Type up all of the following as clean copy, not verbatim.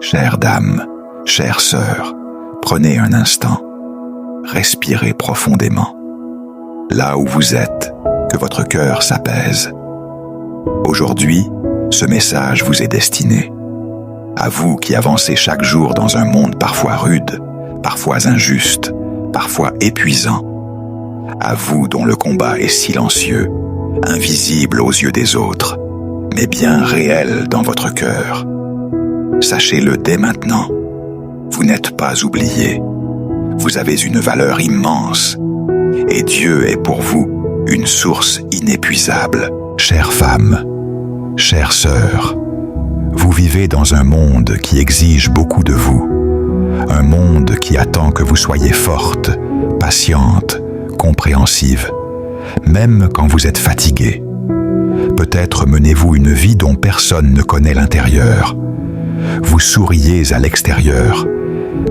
Chère dame, chère sœur, prenez un instant, respirez profondément. Là où vous êtes, que votre cœur s'apaise. Aujourd'hui, ce message vous est destiné. À vous qui avancez chaque jour dans un monde parfois rude, parfois injuste, parfois épuisant. À vous dont le combat est silencieux, invisible aux yeux des autres, mais bien réel dans votre cœur. Sachez-le dès maintenant, vous n'êtes pas oublié. Vous avez une valeur immense, et Dieu est pour vous une source inépuisable. Chère femme, chère sœur, vous vivez dans un monde qui exige beaucoup de vous, un monde qui attend que vous soyez forte, patiente, compréhensive, même quand vous êtes fatiguée. Peut-être menez-vous une vie dont personne ne connaît l'intérieur. Vous souriez à l'extérieur,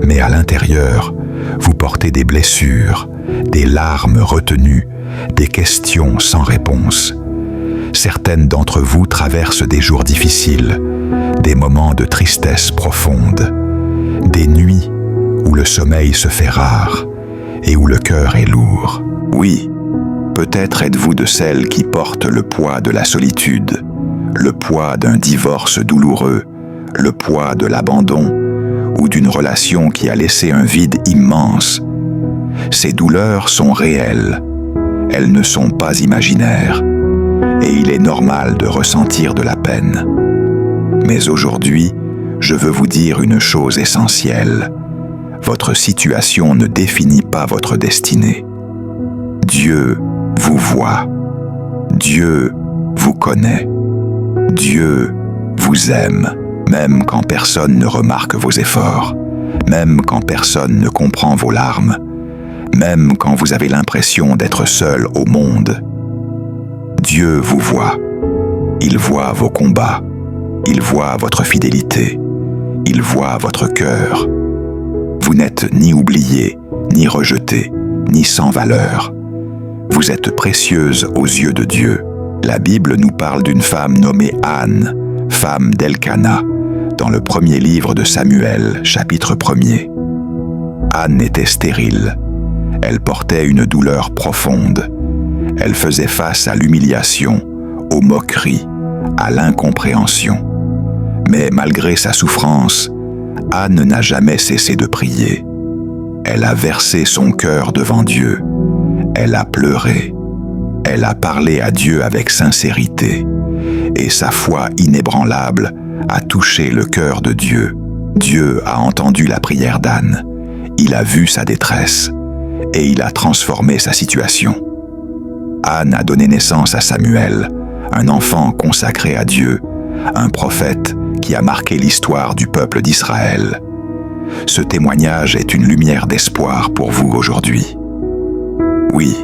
mais à l'intérieur, vous portez des blessures, des larmes retenues, des questions sans réponse. Certaines d'entre vous traversent des jours difficiles, des moments de tristesse profonde, des nuits où le sommeil se fait rare et où le cœur est lourd. Oui, peut-être êtes-vous de celles qui portent le poids de la solitude, le poids d'un divorce douloureux, le poids de l'abandon ou d'une relation qui a laissé un vide immense. Ces douleurs sont réelles, elles ne sont pas imaginaires, et il est normal de ressentir de la peine. Mais aujourd'hui, je veux vous dire une chose essentielle. Votre situation ne définit pas votre destinée. Dieu vous voit. Dieu vous connaît. Dieu vous aime, même quand personne ne remarque vos efforts, même quand personne ne comprend vos larmes, même quand vous avez l'impression d'être seul au monde. Dieu vous voit. Il voit vos combats. Il voit votre fidélité. Il voit votre cœur. Vous n'êtes ni oublié, ni rejeté, ni sans valeur. Vous êtes précieuse aux yeux de Dieu. La Bible nous parle d'une femme nommée Anne, femme d'Elkana, dans le premier livre de Samuel, chapitre 1er. Anne était stérile. Elle portait une douleur profonde. Elle faisait face à l'humiliation, aux moqueries, à l'incompréhension. Mais malgré sa souffrance, Anne n'a jamais cessé de prier. Elle a versé son cœur devant Dieu. Elle a pleuré. Elle a parlé à Dieu avec sincérité. Et sa foi inébranlable a touché le cœur de Dieu. Dieu a entendu la prière d'Anne. Il a vu sa détresse. Et il a transformé sa situation. Anne a donné naissance à Samuel, un enfant consacré à Dieu, un prophète qui a marqué l'histoire du peuple d'Israël. Ce témoignage est une lumière d'espoir pour vous aujourd'hui. Oui,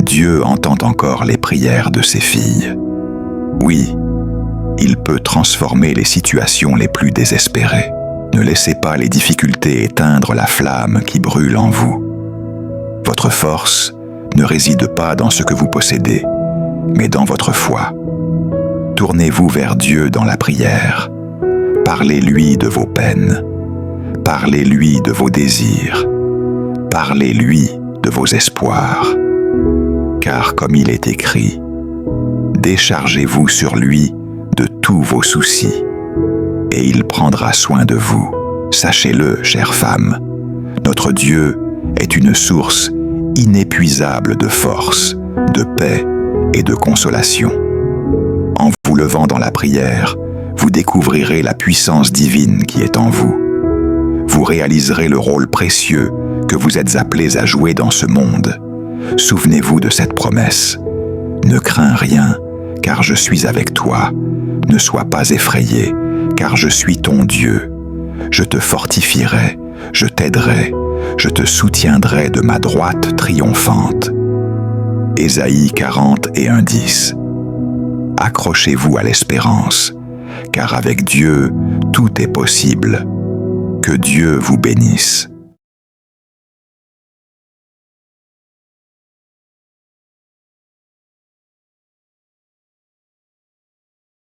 Dieu entend encore les prières de ses filles. Oui, il peut transformer les situations les plus désespérées. Ne laissez pas les difficultés éteindre la flamme qui brûle en vous. Votre force ne réside pas dans ce que vous possédez, mais dans votre foi. Tournez-vous vers Dieu dans la prière. Parlez-lui de vos peines. Parlez-lui de vos désirs. Parlez-lui de vos espoirs. Car comme il est écrit, déchargez-vous sur lui de tous vos soucis, et il prendra soin de vous. Sachez-le, chère femme, notre Dieu est une source inépuisable de force, de paix et de consolation. En vous levant dans la prière, vous découvrirez la puissance divine qui est en vous. Vous réaliserez le rôle précieux que vous êtes appelés à jouer dans ce monde. Souvenez-vous de cette promesse. Ne crains rien, car je suis avec toi. Ne sois pas effrayé, car je suis ton Dieu. Je te fortifierai, je t'aiderai, je te soutiendrai de ma droite triomphante. Ésaïe 40:10. Accrochez-vous à l'espérance, car avec Dieu, tout est possible. Que Dieu vous bénisse.